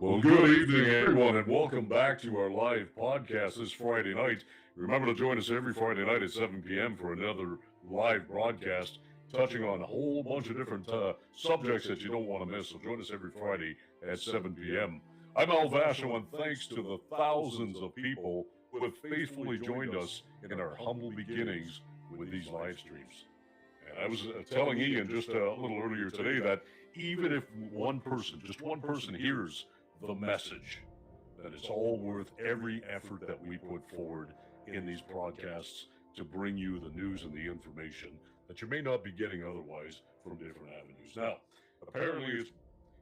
Well, good evening, everyone, and welcome back to our live podcast this Friday night. Remember to join us every Friday night at 7 p.m. for another live broadcast touching on a whole bunch of different subjects that you don't want to miss. So join us every Friday at 7 p.m. I'm Al Vasho, and thanks to the thousands of people who have faithfully joined us in our humble beginnings with these live streams. And I was telling Ian just a little earlier today that even if one person, just one person, hears the message, then it's all worth every effort that we put forward in these broadcasts to bring you the news and the information that you may not be getting otherwise from different avenues. Now, apparently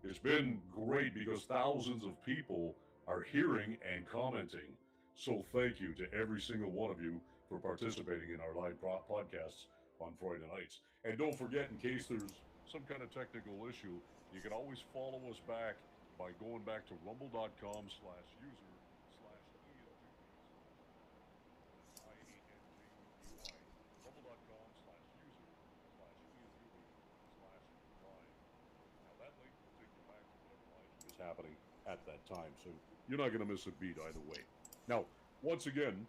it's been great because thousands of people are hearing and commenting. So thank you to every single one of you for participating in our live podcasts on Friday nights. And don't forget, in case there's some kind of technical issue, you can always follow us back by going back to rumble.com/user slash IANJUBY. Rumble.com/user/IANJUBY/live. Now that link will take you back to whatever live is happening at that time. So you're not going to miss a beat either way. Now, once again,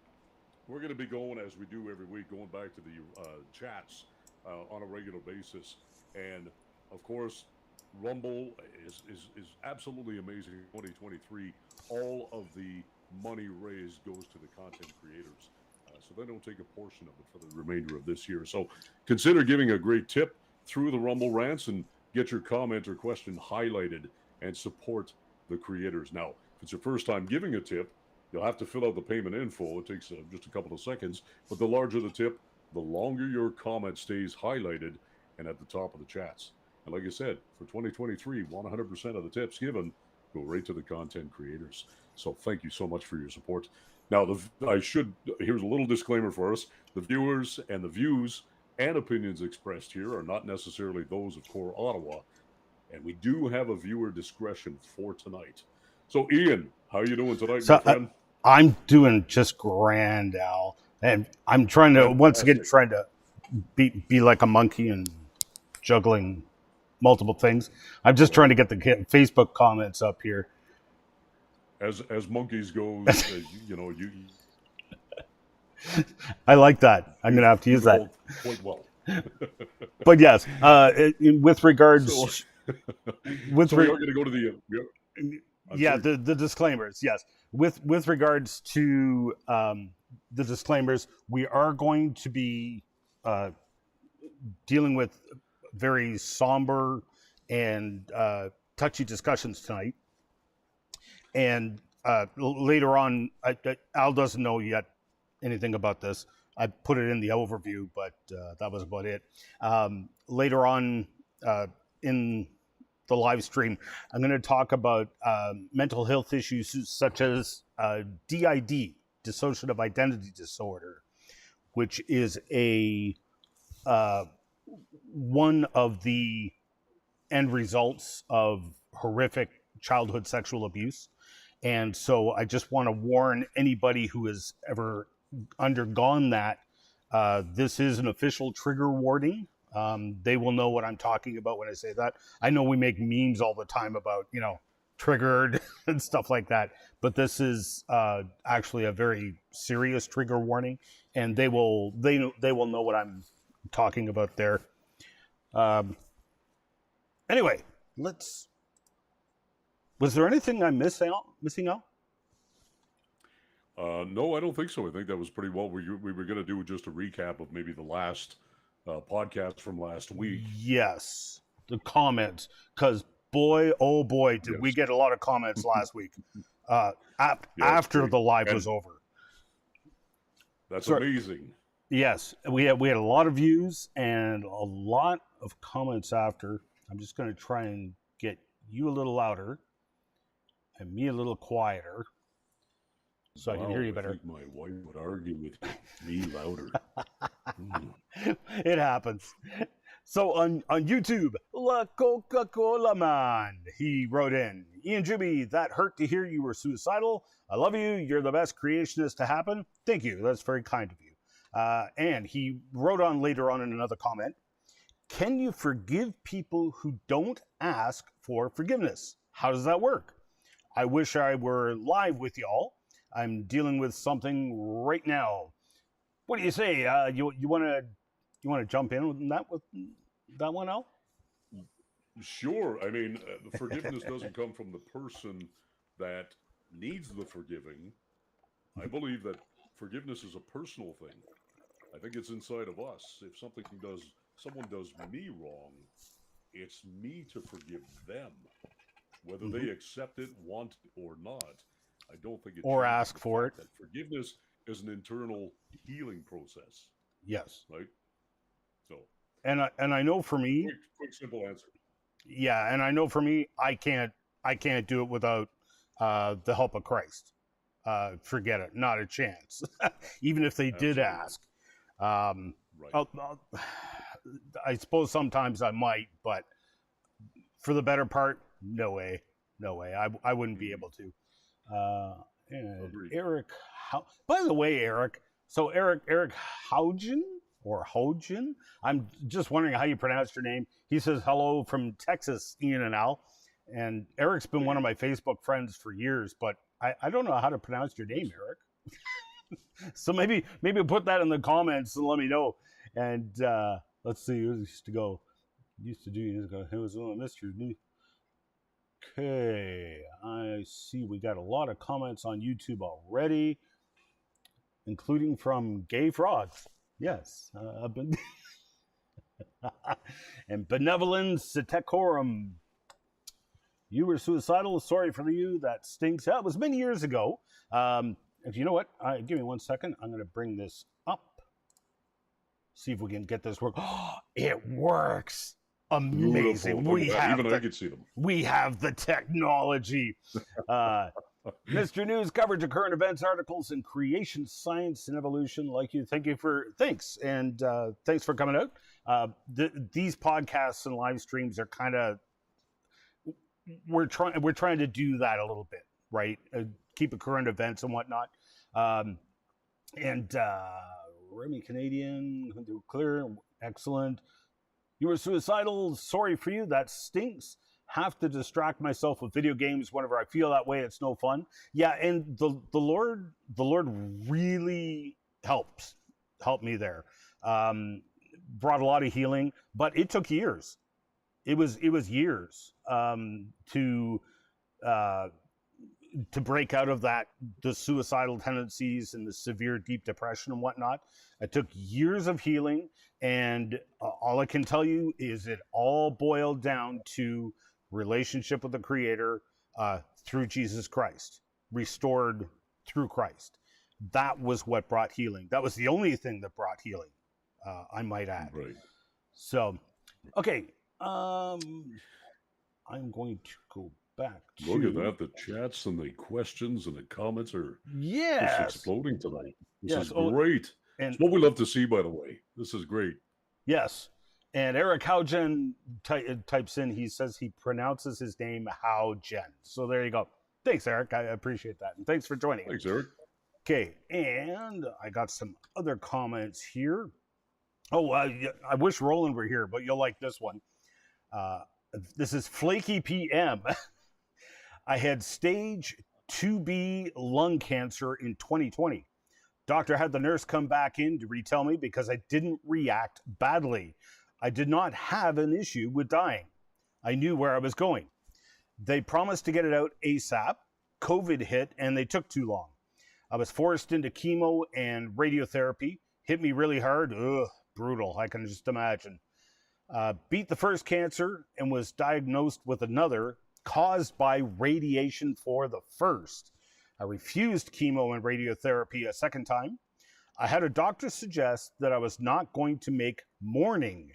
we're going to be going, as we do every week, going back to the chats on a regular basis. And of course, Rumble is absolutely amazing. In 2023, all of the money raised goes to the content creators. So they don't take a portion of it for the remainder of this year. So consider giving a great tip through the Rumble rants and get your comment or question highlighted and support the creators. Now, if it's your first time giving a tip, you'll have to fill out the payment info. It takes just a couple of seconds. But the larger the tip, the longer your comment stays highlighted and at the top of the chats. And like I said, for 2023, 100% of the tips given go right to the content creators. So thank you so much for your support. Now, here's a little disclaimer for us. The viewers and the views and opinions expressed here are not necessarily those of Core Ottawa. And we do have a viewer discretion for tonight. So, Ian, how are you doing tonight, my friend? I'm doing just grand, Al. And I'm trying to, once again, be like a monkey and juggling multiple things. I'm just trying to get the Facebook comments up here. As monkeys go, you. I like that. I'm going to have to use that. Quite well. But yes, with regards... So you're going to go to the... the disclaimers, yes. With regards to the disclaimers, we are going to be dealing with very somber and touchy discussions tonight. And later on, Al doesn't know yet anything about this. I put it in the overview, but that was about it. Later on in the live stream, I'm going to talk about mental health issues such as DID, dissociative identity disorder, which is one of the end results of horrific childhood sexual abuse. And so I just want to warn anybody who has ever undergone that, this is an official trigger warning. They will know what I'm talking about when I say that. I know we make memes all the time about, triggered and stuff like that, but this is actually a very serious trigger warning, and they will know what I'm talking about there. Anyway, was there anything I'm missing out? No, I don't think so. I think that was pretty well. We were going to do just a recap of maybe the last podcast from last week. Yes, the comments, because boy, oh boy, did we get a lot of comments last week after the live was over. That's amazing. Yes, we had a lot of views and a lot of comments after. I'm just going to try and get you a little louder and me a little quieter, so I can hear you better. I think my wife would argue with me louder. It happens. So on YouTube, La Coca-Cola Man, he wrote in, Ian Juby, that hurt to hear you were suicidal. I love you. You're the best creationist to happen. Thank you. That's very kind of you. And he wrote on later on in another comment, can you forgive people who don't ask for forgiveness? How does that work? I wish I were live with y'all. I'm dealing with something right now. What do you say? You want to jump in with that one, Al? Sure. I mean, the forgiveness doesn't come from the person that needs the forgiving. I believe that forgiveness is a personal thing. I think it's inside of us. If someone does me wrong, it's me to forgive them. Whether Mm-hmm. they accept it, want it, or not, I don't think it Or changes ask the for it. fact that forgiveness is an internal healing process, Yes. right? So, And I know for me, quick, simple answer. yeah, and I know for me, I can't do it without the help of Christ. Forget it, not a chance. Even if they did Absolutely. ask, um, Right. I suppose sometimes I might, but for the better part, no way, no way. I wouldn't be able to. And Agreed. Eric, by the way, Eric. So Eric Haugen or Hogen. I'm just wondering how you pronounce your name. He says hello from Texas, Ian and Al. And Eric's been one of my Facebook friends for years, but I don't know how to pronounce your name, Eric. So maybe put that in the comments and let me know. And let's see who used to go. Used to do. It was Mr. New. Okay, I see we got a lot of comments on YouTube already, including from Gay Frogs. Yes, I've been. And Benevolence Setecorum. You were suicidal. Sorry for you. That stinks. That was many years ago. If you know what, give me 1 second. I'm going to bring this up. See if we can get this work. Oh, it works. Amazing. Even I could see them. We have the technology. Mr. News coverage of current events, articles, and creation, science, and evolution. Like you, thanks, and thanks for coming out. These podcasts and live streams are kind of we're trying to do that a little bit, right? Keep it current events and whatnot. And Remy Canadian, clear, excellent. You were suicidal. Sorry for you. That stinks. Have to distract myself with video games whenever I feel that way. It's no fun. Yeah, and the Lord really helped me there. Brought a lot of healing, but it took years. It was years to break out of the suicidal tendencies and the severe deep depression and whatnot. It took years of healing, and all I can tell you is it all boiled down to relationship with the Creator through Jesus Christ, restored through Christ. That was what brought healing. That was the only thing that brought healing, I might add. Right. So, okay, I'm going to go back to... Look at that. The chats and the questions and the comments are just exploding tonight. This is great. And it's what we love to see, by the way. This is great. Yes. And Eric Haugen types in, he says he pronounces his name Haugen. So there you go. Thanks, Eric. I appreciate that. And thanks for joining. Thanks, Eric. Okay. And I got some other comments here. Oh, I wish Roland were here, but you'll like this one. This is Flaky PM. I had stage 2B lung cancer in 2020. Doctor had the nurse come back in to retell me because I didn't react badly. I did not have an issue with dying. I knew where I was going. They promised to get it out ASAP. COVID hit and they took too long. I was forced into chemo and radiotherapy. Hit me really hard. Ugh, brutal. I can just imagine. Beat the first cancer and was diagnosed with another caused by radiation for the first. I refused chemo and radiotherapy a second time. I had a doctor suggest that I was not going to make mourning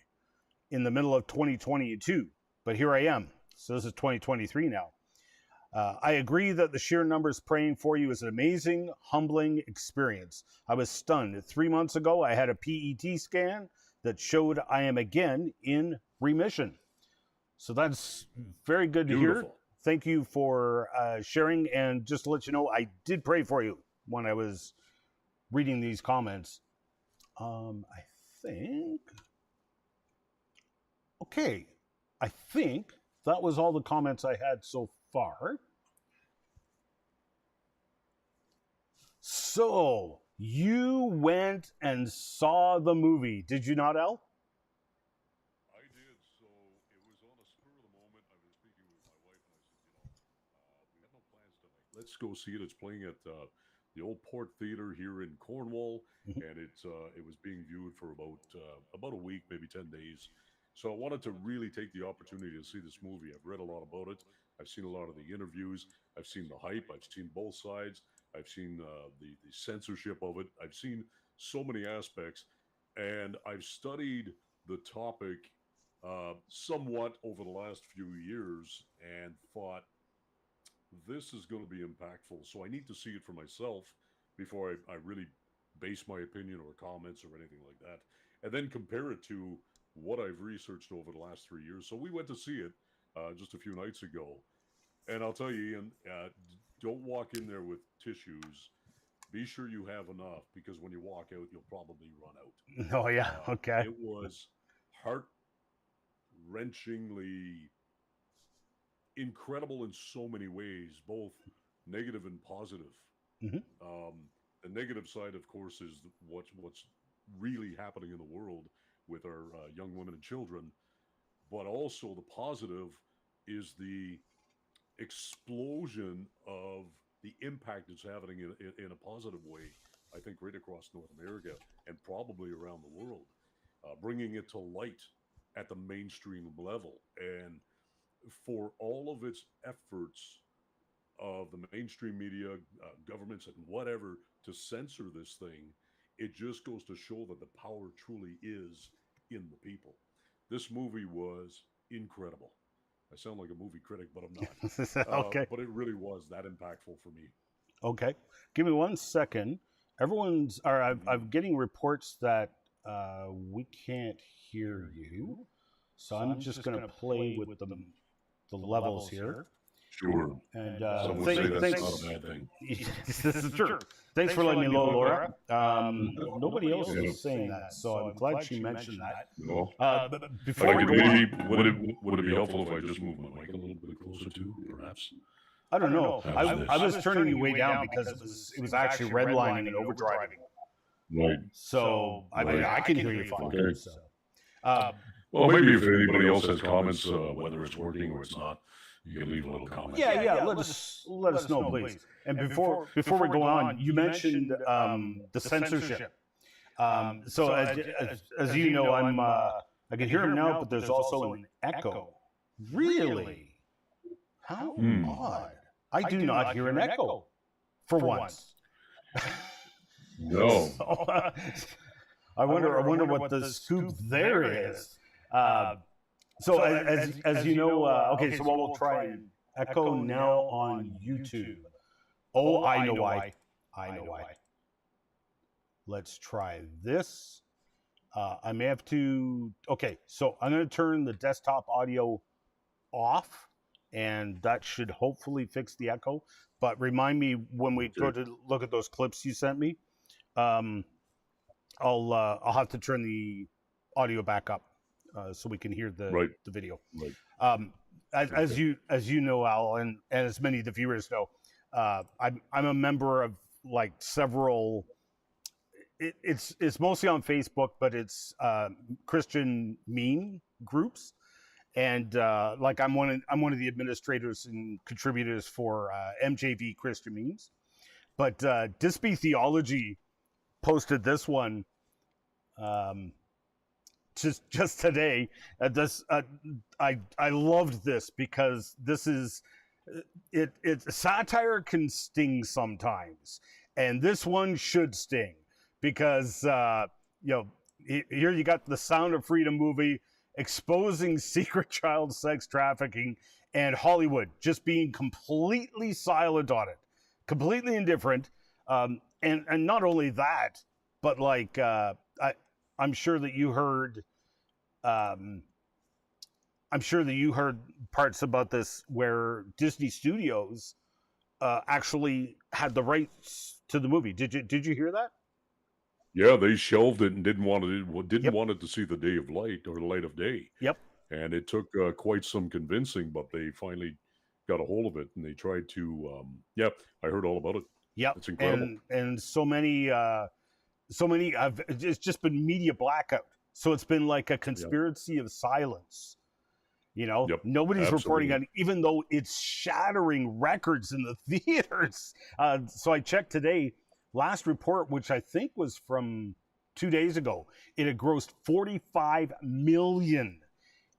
in the middle of 2022, but here I am. So this is 2023 now. I agree that the sheer numbers praying for you is an amazing, humbling experience. I was stunned. 3 months ago, I had a PET scan that showed I am again in remission. So that's very good to hear. Thank you for sharing. And just to let you know, I did pray for you when I was reading these comments. I think that was all the comments I had so far. So you went and saw the movie, did you not, Al? I did. So it was on a spur of the moment. I was speaking with my wife, and I said, we have no plans tonight. Let's go see it. It's playing at the old Port Theater here in Cornwall, Mhm. and it was being viewed for about a week, maybe 10 days. So I wanted to really take the opportunity to see this movie. I've read a lot about it. I've seen a lot of the interviews. I've seen the hype. I've seen both sides. I've seen the censorship of it. I've seen so many aspects, and I've studied the topic somewhat over the last few years and thought this is going to be impactful. So I need to see it for myself before I really base my opinion or comments or anything like that. And then compare it to what I've researched over the last 3 years. So we went to see it just a few nights ago. And I'll tell you, Ian, don't walk in there with tissues. Be sure you have enough because when you walk out, you'll probably run out. Oh yeah, okay. It was heart wrenchingly incredible in so many ways, both negative and positive. Mhm. The negative side, of course, is what's really happening in the world with our young women and children, but also the positive is the explosion of the impact it's having in a positive way. I think right across North America and probably around the world, bringing it to light at the mainstream level and for all of its efforts of the mainstream media, governments, and whatever to censor this thing, it just goes to show that the power truly is in the people. This movie was incredible. I sound like a movie critic, but I'm not. Okay. But it really was that impactful for me. Okay. Give me 1 second. Everyone's, or Mhm. I'm getting reports that we can't hear you. So I'm just going to play with the levels here. Sure. And Some would say that's thanks. not a bad thing. This is true. Thanks for letting me know, Laura. Nobody else Yeah. is saying that, so I'm glad she mentioned that. No. But If before I we could go on, maybe, would it be helpful if I just moved my mic a little bit closer to, perhaps? I don't know. How's this? I was turning you way down because it was actually redlining and overdriving. Right. So I mean, I can hear you fine. Okay. So, uh, Well, maybe if anybody else has comments, whether it's working or it's not, you can leave a little comment. yeah. Let us know, please. And before we go on, you mentioned the censorship. So as you know, I can hear him now, but there's also an echo. Really? How odd! I do not hear an echo for once. No. So, I wonder what the scoop there is. So as you know, okay. So we'll try and echo now on YouTube. Oh, I know why. I know why. Let's try this. I may have to. Okay, so I'm going to turn the desktop audio off, and that should hopefully fix the echo. But remind me when we go to look at those clips you sent me. I'll have to turn the audio back up so we can hear the video. Right. As you know, Al, and as many of the viewers know, I'm a member of like several. It's mostly on Facebook, but it's Christian meme groups, and like I'm one of the administrators and contributors for MJV Christian memes. But Dispy Theology posted this one just today. I loved this because this is it. Satire can sting sometimes, and this one should sting because here you got the Sound of Freedom movie exposing secret child sex trafficking, and Hollywood just being completely silent on it, completely indifferent. And not only that, but like I'm sure that you heard. I'm sure that you heard parts about this where Disney Studios actually had the rights to the movie. Did you hear that? Yeah, they shelved it and didn't want it to see the day of light or the light of day. Yep. And it took quite some convincing, but they finally got a hold of it and they tried to. Yeah, I heard all about it. Yep. It's incredible. And so many it's just been media blackout. So it's been like a Yeah. conspiracy of silence. Yep. Nobody's reporting Absolutely. on it, even though it's shattering records in the theaters. So I checked today, last report, which I think was from 2 days ago, it had grossed 45 million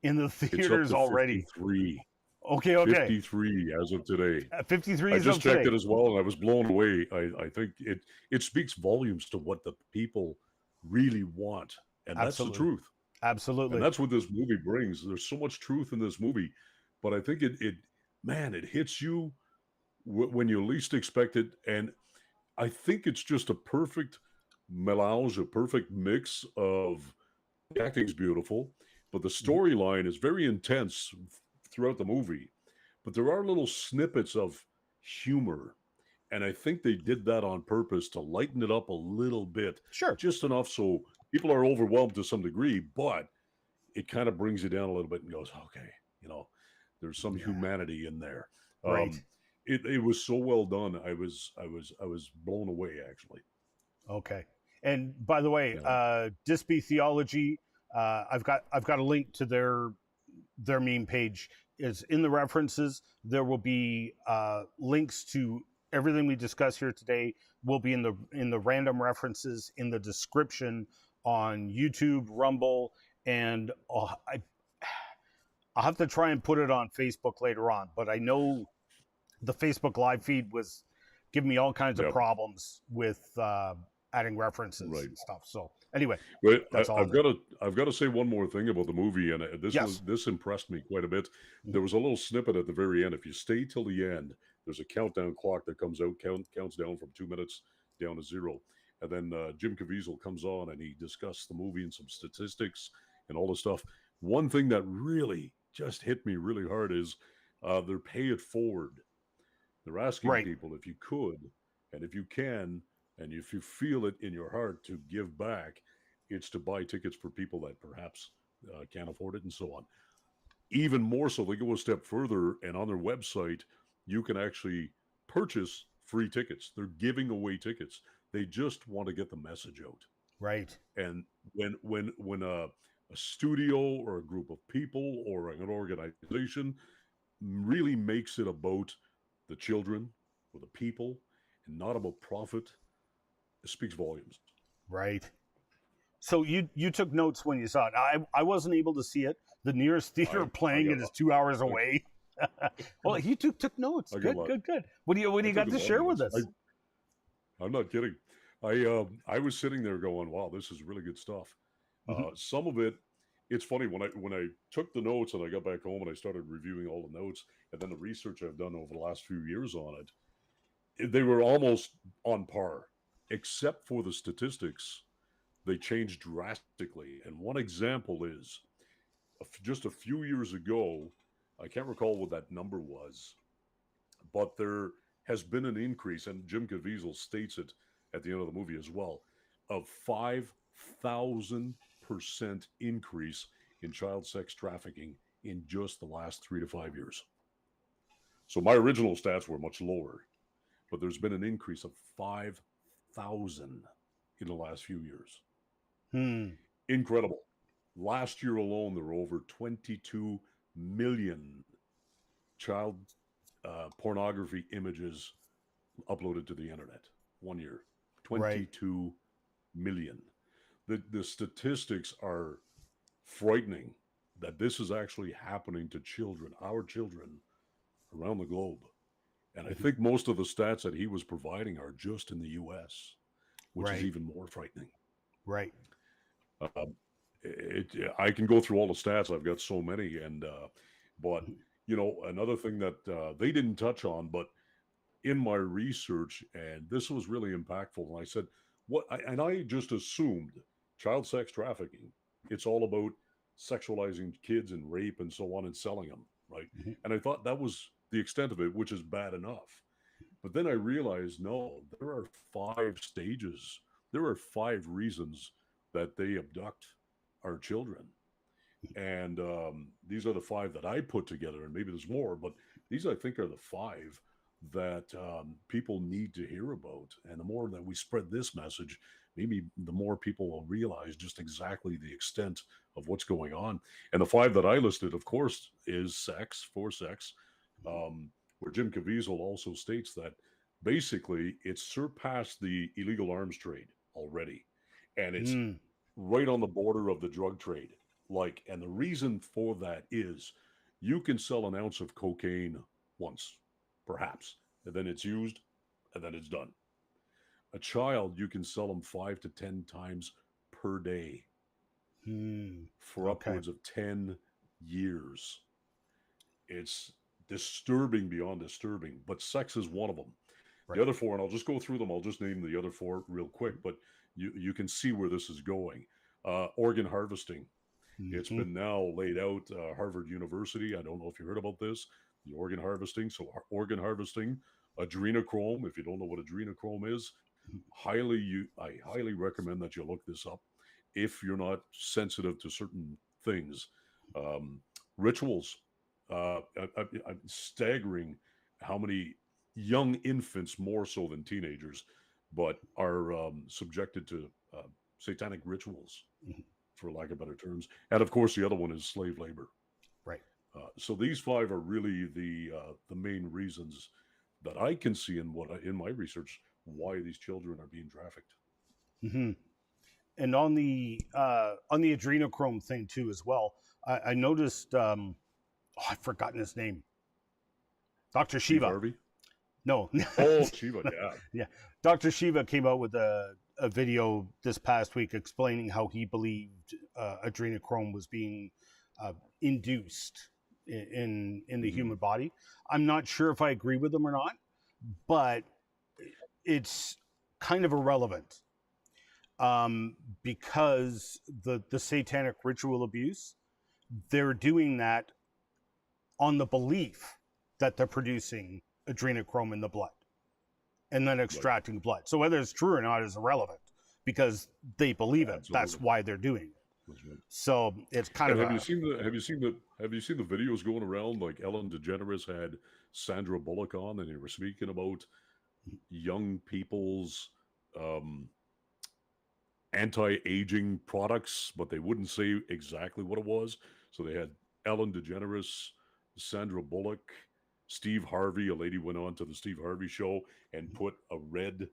in the It's up theaters to already. 53. Okay. 53 as of today. 53 I is just of checked today. it as well, and I was blown away. I think it speaks volumes to what the people really want, and that's the Absolutely. truth. And Absolutely. that's what this movie brings. There's so much truth in this movie, but I think it man, it hits you when you least expect it, and I think it's just a perfect melange, a perfect mix of the acting's beautiful, but the Mhm. storyline is very intense throughout the movie. But there are little snippets of humor, and I think they did that on purpose to lighten it up a little bit, Sure. just enough so people are overwhelmed to some degree, but it kind of brings you down a little bit and goes, okay, you know, there's some Yeah. humanity in there. Right. Um, it was so well done. I was blown away actually. Okay. And by the way, You know, Dispy Theology, I've got a link to their meme page. Is in the references. There will be links to everything we discuss here today. Will be in the random references in the description on YouTube, Rumble, and I'll have to try and put it on Facebook later on. But I know the Facebook live feed was giving me all kinds of yeah, problems with adding references right. and stuff. So anyway, But that's all I've in there. got to say one more thing about the movie, and Yes. this impressed me quite a bit. Mhm. There was a little snippet at the very end. If you stay till the end, there's a countdown clock that comes out, counts down from 2 minutes down to zero, and then Jim Caviezel comes on and he discusses the movie and some statistics and all this stuff. One thing that really just hit me really hard is they're pay it forward. They're asking Right. people if you could and if you can and if you feel it in your heart to give back, it's to buy tickets for people that perhaps can't afford it and so on. Even more so, they go a step further, and on their website, you can actually purchase free tickets. They're giving away tickets. They just want to get the message out. Right. And when a studio or a group of people or an organization really makes it about the children or the people and not about profit, it speaks volumes. Right. So you took notes when you saw it. I wasn't able to see it. The nearest theater I playing got it is 2 hours I, away. Well, you took notes. I got a Good. lot. Good. Good. What do I you took got a to lot of share with notes. us? I'm not kidding. I was sitting there going, "Wow, this is really good stuff." Hmm. Some of it, it's funny when I took the notes and I got back home and I started reviewing all the notes and then the research I've done over the last few years on it, they were almost on par, except for the statistics. They changed drastically. And one example is just a few years ago, I can't recall what that number was, but there has been an increase, and Jim Caviezel states it at the end of the movie as well, of 5,000% increase in child sex trafficking in just the last 3 to 5 years. So my original stats were much lower, but there's been an increase of 5,000 in the last few years. Hmm. Incredible. Last year alone, there were over 22 million child pornography images uploaded to the internet. 1 year. Right. 22 million. The statistics are frightening that this is actually happening to children, our children around the globe. And I Mhm. think most of the stats that he was providing are just in the US, which is Right. even more frightening. Right. Uh, I can go through all the stats. I've got so many, and but Mhm. another thing that they didn't touch on, but in my research, and this was really impactful. And I said, and I just assumed child sex trafficking. It's all about sexualizing kids and rape and so on and selling them, right? Mhm. And I thought that was the extent of it, which is bad enough. But then I realized, no, there are 5 stages. There are 5 reasons that they abduct our children. And these are the 5 that I put together, and maybe there's more, but these I think are the 5. that people need to hear about. And the more that we spread this message, maybe the more people will realize just exactly the extent of what's going on. And the five that I listed, of course, is sex, for sex, where Jim Caviezel also states that basically it's surpassed the illegal arms trade already. And it's Mm, right on the border of the drug trade. Like, and the reason for that is you can sell an ounce of cocaine once, perhaps, and then it's used, and then it's done. A child, you can sell them 5 to 10 times per day mm, for okay. upwards of 10 years. It's disturbing beyond disturbing, but sex is one of them. The Right. other four, and I'll just go through them. I'll just name the other four real quick, but you can see where this is going. Organ harvesting. It's Hmm. been now laid out. Harvard University. I don't know if you heard about this. The organ harvesting. So organ harvesting, adrenochrome. If you don't know what adrenochrome is, I highly recommend that you look this up. If you're not sensitive to certain things, um, rituals. Staggering how many young infants, more so than teenagers, but are subjected to satanic rituals, Hmm. for lack of better terms. And of course, the other one is slave labor. Right. So these five are really the main reasons that I can see in in my research why these children are being trafficked. Hmm. And on the adrenochrome thing too, as well. I noticed. Oh, I've forgotten his name. Doctor Steve Shiva. Harvey. No. Oh, Shiva, yeah. Yeah, Doctor Shiva came out with a video this past week explaining how he believed adrenochrome was being uh, induced in the Hmm. human body. I'm not sure if I agree with him or not, but it's kind of irrelevant, because the satanic ritual abuse, they're doing that on the belief that they're producing adrenochrome in the blood and then Right. extracting blood. So whether it's true or not is irrelevant because they believe it. That's Absolutely. why they're doing it. That's right. So it's kind And of a have you seen the videos going around? Like Ellen DeGeneres had Sandra Bullock on, and they were speaking about young people's um, anti-aging products, but they wouldn't say exactly what it was. So they had Ellen DeGeneres, Sandra Bullock, Steve Harvey. A lady went on to the Steve Harvey show and put a red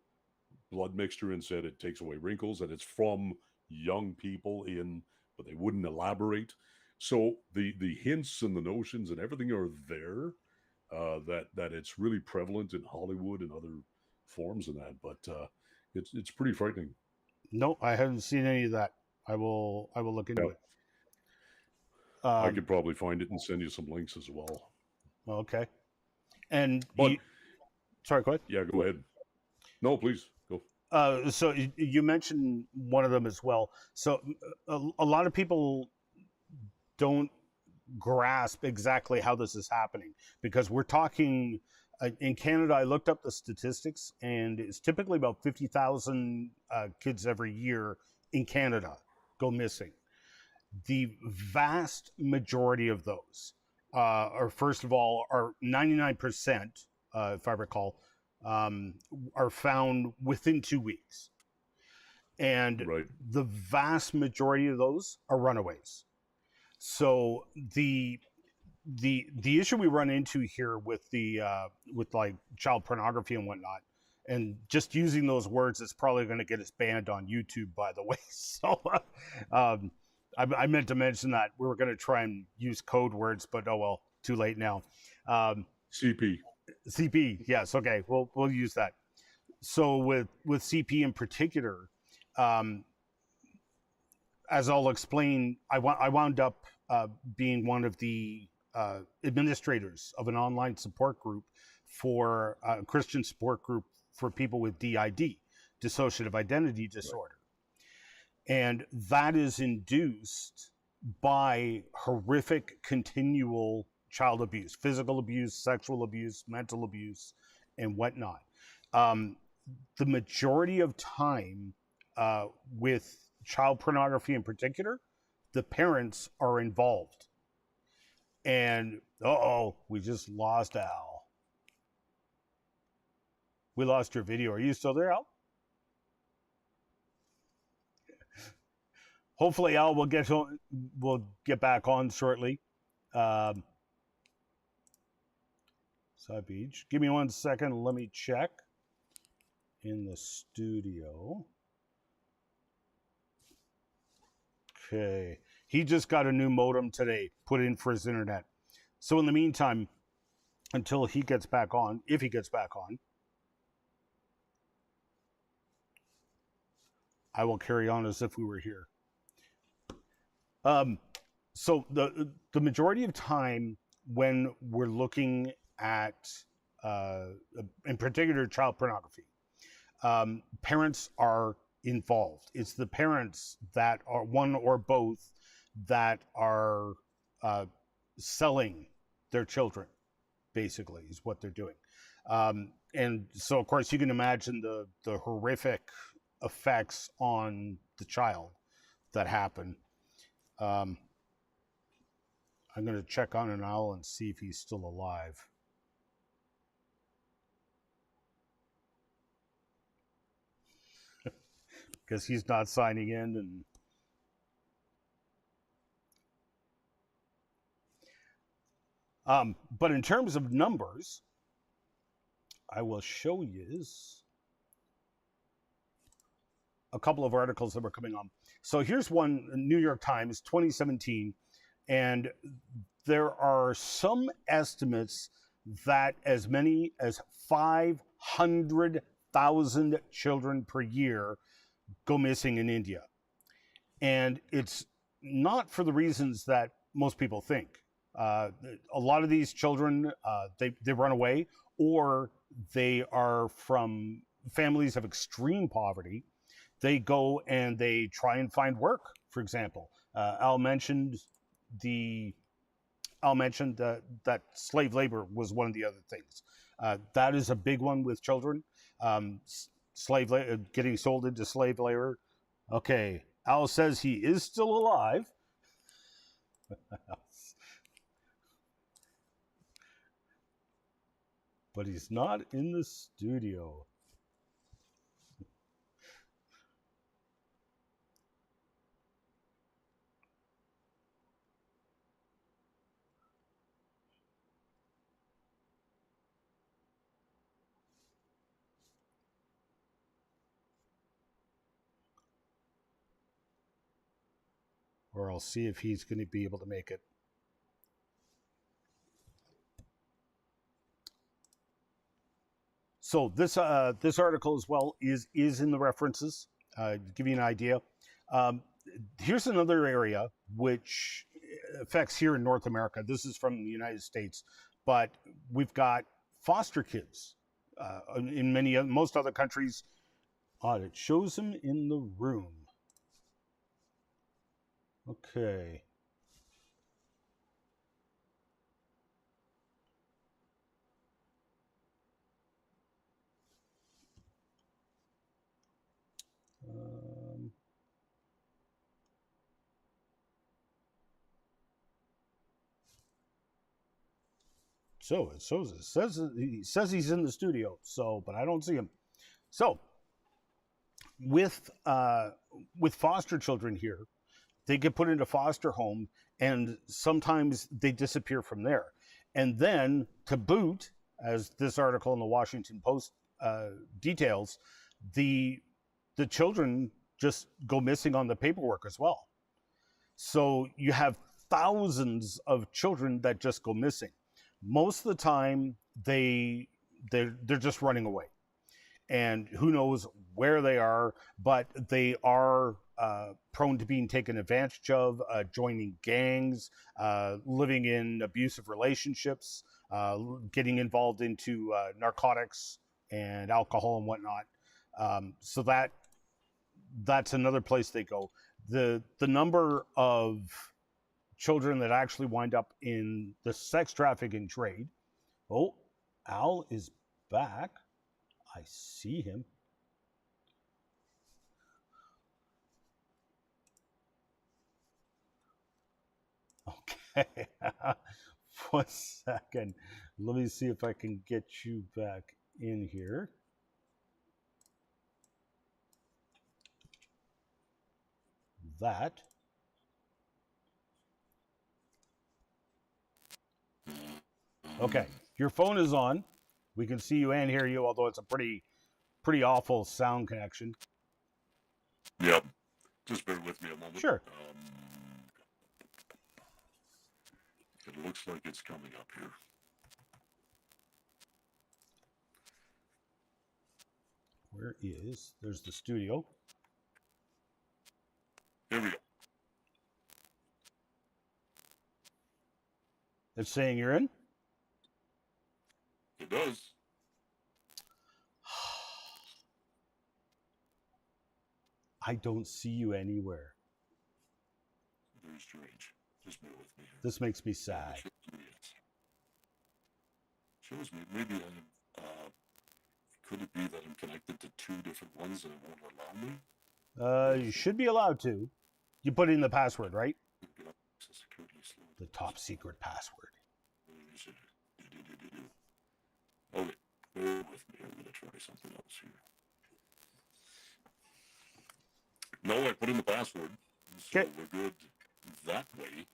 blood mixture and said it takes away wrinkles and it's from young people in, but they wouldn't elaborate. So the hints and the notions and everything are there. That it's really prevalent in Hollywood and other forms and that, but it's pretty frightening. no. I haven't seen any of that. I will look Yeah, into it. I Um, could probably find it and send you some links as well. okay. And But sorry, go ahead. yeah, go ahead. No, please go. So you mentioned one of them as well. So a lot of people don't grasp exactly how this is happening because we're talking in Canada. I looked up the statistics, and it's typically about 50,000 kids every year in Canada go missing. The vast majority of those are, first of all, are 99%, if I recall, um, are found within 2 weeks, and Right, the vast majority of those are runaways. So the issue we run into here with like child pornography and whatnot, and just using those words is probably going to get us banned on YouTube, by the way. So I meant to mention that we were going to try and use code words, but oh well, too late now. um, CP. CP, yes, okay, we'll use that. So with CP in particular, um, as I'll explain, I wound up being one of the administrators of an online support group for a Christian support group for people with DID, dissociative identity Right, disorder. And that is induced by horrific continual child abuse, physical abuse, sexual abuse, mental abuse, and whatnot. Um, the majority of time with child pornography in particular, the parents are involved. And we just lost Al. We lost your video. Are you still there, Al? Hopefully, Al will get back on shortly. Side beach. Give me 1 second. Let me check in the studio. Okay. He just got a new modem today, put in for his internet. So in the meantime, until he gets back on, if he gets back on, I will carry on as if we were here. So the majority of time when we're looking at, in particular, child pornography, parents are involved. It's the parents that are, one or both, that are selling their children, basically, is what they're doing. And so, of course, you can imagine the horrific effects on the child that happen. I'm going to check on an owl and see if he's still alive. Because he's not signing in. But in terms of numbers, I will show you a couple of articles that were coming on. So here's one, New York Times, 2017, and there are some estimates that as many as 500,000 children per year go missing in India. And it's not for the reasons that most people think. A lot of these children, they run away, or they are from families of extreme poverty. They go and they try and find work, for example. Al mentioned that slave labor was one of the other things. That is a big one with children. Getting sold into slave labor. Okay, Al says he is still alive. But he's not in the studio. Or I'll see if he's going to be able to make it. So this article as well is in the references. To give you an idea. Here's another area which affects here in North America. This is from the United States, but we've got foster kids in most other countries. It shows them in the room. Okay. So it says he's in the studio. So, but I don't see him. So, with foster children here, they get put into foster home, and sometimes they disappear from there. And then, to boot, as this article in the Washington Post details, the children just go missing on the paperwork as well. So you have thousands of children that just go missing. Most of the time, they're just running away, and who knows where they are. But they are prone to being taken advantage of, joining gangs, living in abusive relationships, getting involved into narcotics and alcohol and whatnot. So that's another place they go. The number of children that actually wind up in the sex trafficking trade. Oh, Al is back. I see him. Okay. 1 second. Let me see if I can get you back in here. that. Okay, your phone is on. We can see you and hear you, although it's a pretty awful sound connection. Yep. Just bear with me a moment. Sure. It looks like it's coming up here. There's the studio. Here we go. It's saying you're in? It does. I don't see you anywhere. Very strange. Just bear with me here. This makes me sad. Shows me maybe I'm, could it be that I'm connected to two different ones and it won't allow me? You should be allowed to. You put in the password, right? The top secret password. Okay, bear with me. I'm going to try something else here. No, I put in the password, so we're good that way.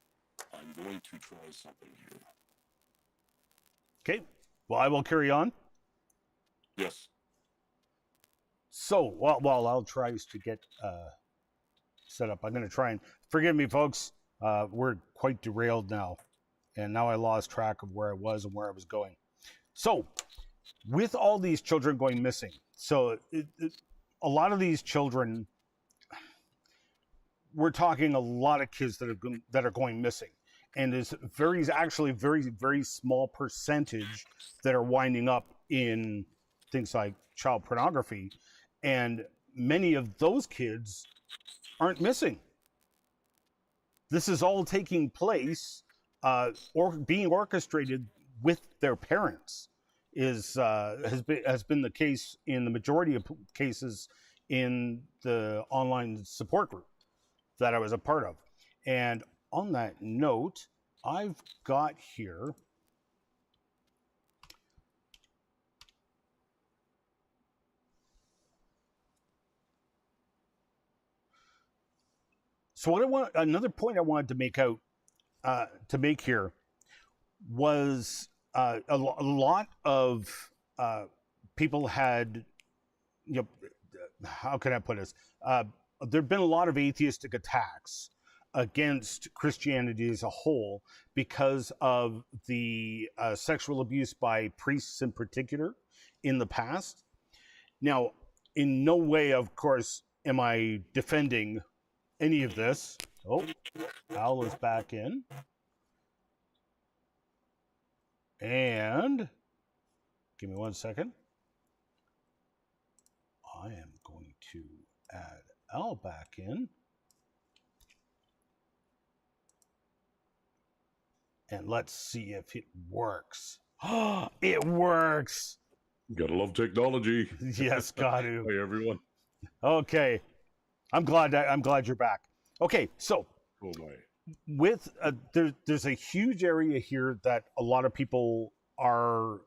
I'm going to try something here. Okay, well, I will carry on. Yes. So, while I'll try to get set up, I'm going to try and, forgive me, folks, we're quite derailed now. And now I lost track of where I was and where I was going. So, with all these children going missing, so a lot of these children, we're talking a lot of kids that are going missing. And it's actually very, very small percentage that are winding up in things like child pornography. And many of those kids aren't missing. This is all taking place or being orchestrated with their parents. Has been the case in the majority of cases in the online support group that I was a part of. And on that note, I've got here another point I wanted to make here was a lot of people had, how can I put this? There've been a lot of atheistic attacks against Christianity as a whole because of the sexual abuse by priests in particular in the past. Now, in no way, of course, am I defending any of this. Oh, Al is back in. And give me 1 second. I am going to add Al back in. And let's see if it works. It works. Gotta love technology. Yes, got to. Hey, everyone. Okay. I'm glad you're back. Okay, so Oh my. with there's a huge area here that a lot of people are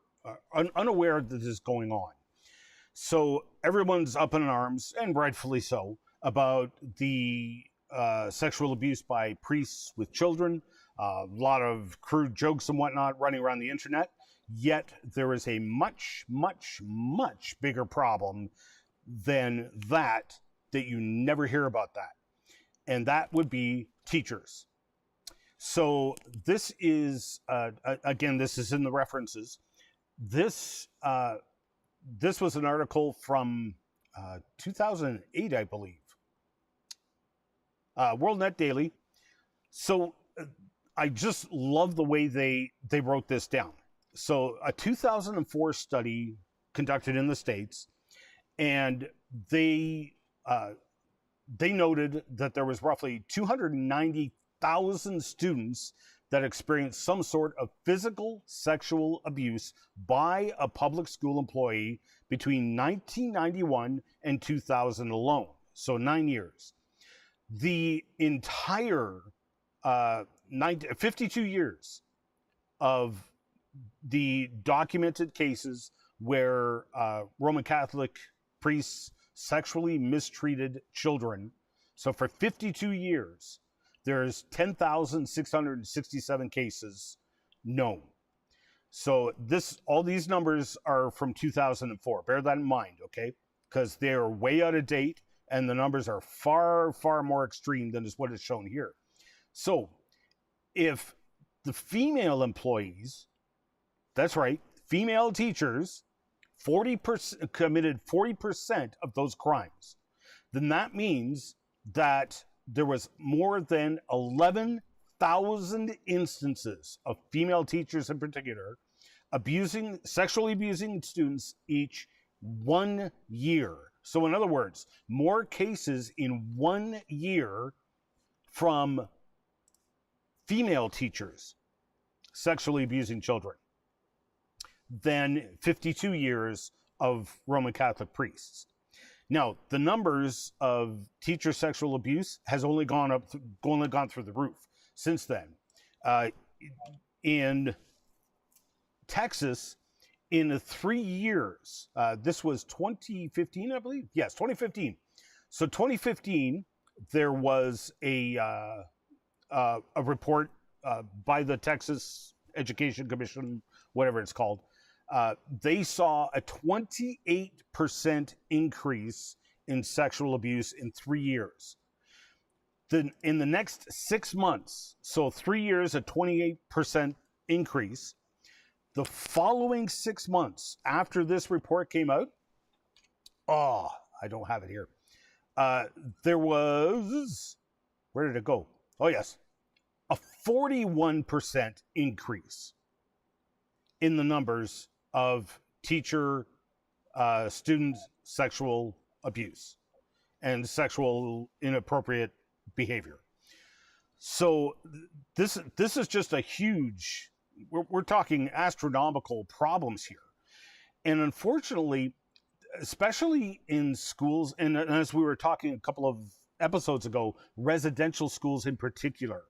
unaware that this is going on. So everyone's up in arms, and rightfully so, about the sexual abuse by priests with children. A lot of crude jokes and whatnot running around the internet. Yet there is a much, much, much bigger problem than that you never hear about that. And that would be teachers. So this is, again, this is in the references. This was an article from 2008, I believe. WorldNet Daily. So I just love the way they wrote this down. So a 2004 study conducted in the States, and they noted that there was roughly 290,000 students that experienced some sort of physical sexual abuse by a public school employee between 1991 and 2000 alone. So 9 years. The entire 52 years of the documented cases where Roman Catholic priests sexually mistreated children So for 52 years, there's 10,667 cases known. So all these numbers are from 2004. Bear that in mind, okay? Because they're way out of date, and the numbers are far, far more extreme than is what is shown here. So if the female employees, that's right, female teachers, 40% committed 40% of those crimes, then that means that there was more than 11,000 instances of female teachers in particular sexually abusing students each 1 year. So in other words, more cases in 1 year from female teachers sexually abusing children than 52 years of Roman Catholic priests. Now, the numbers of teacher sexual abuse has only gone through the roof since then. In Texas, in 3 years, this was 2015, I believe. Yes, 2015. So 2015, there was a report by the Texas Education Commission, whatever it's called. They saw a 28% increase in sexual abuse in 3 years. Then in the next 6 months, so 3 years, a 28% increase. The following 6 months after this report came out, I don't have it here. There was, where did it go? Oh, yes, a 41% increase in the numbers of teacher student sexual abuse and sexual inappropriate behavior. So this is just a huge, we're talking astronomical problems here. And unfortunately, especially in schools, and as we were talking a couple of episodes ago, residential schools in particular.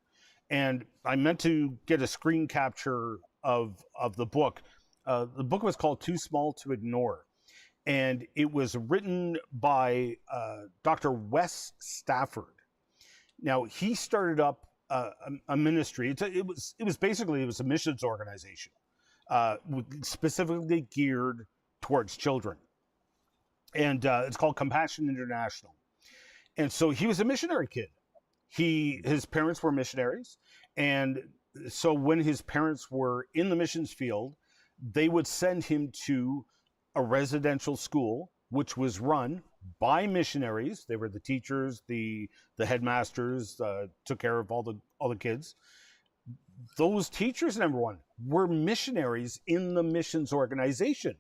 And I meant to get a screen capture of the book. The book was called Too Small to Ignore. And it was written by Dr. Wes Stafford. Now, he started up a ministry. It was a missions organization, specifically geared towards children. And it's called Compassion International. And so he was a missionary kid. His parents were missionaries. And so when his parents were in the missions field, they would send him to a residential school, which was run by missionaries. They were the teachers, the headmasters, took care of all the kids. Those teachers, number one, were missionaries in the missions organization.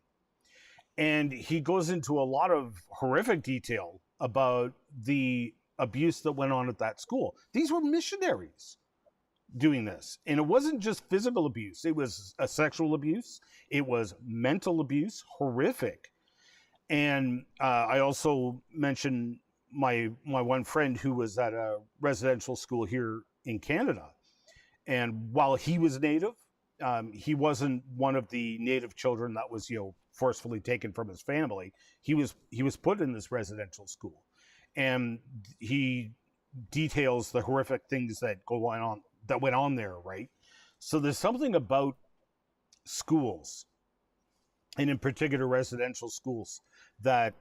And he goes into a lot of horrific detail about the abuse that went on at that school. These were missionaries doing this. And it wasn't just physical abuse. It was a sexual abuse. It was mental abuse, horrific. And I also mentioned my one friend who was at a residential school here in Canada. And while he was Native, he wasn't one of the Native children that was, forcefully taken from his family. He was put in this residential school. And he details the horrific things that went on there, right? So there's something about schools, and in particular residential schools, that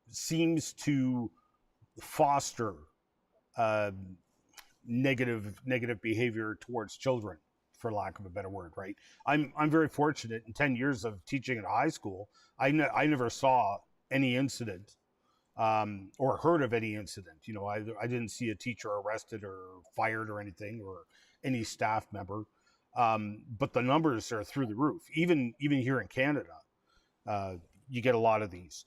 seems to foster negative behavior towards children, for lack of a better word, right? I'm very fortunate in 10 years of teaching at a high school. I never saw any incident or heard of any incident. I didn't see a teacher arrested or fired or anything, or any staff member. But the numbers are through the roof. Even here in Canada, you get a lot of these.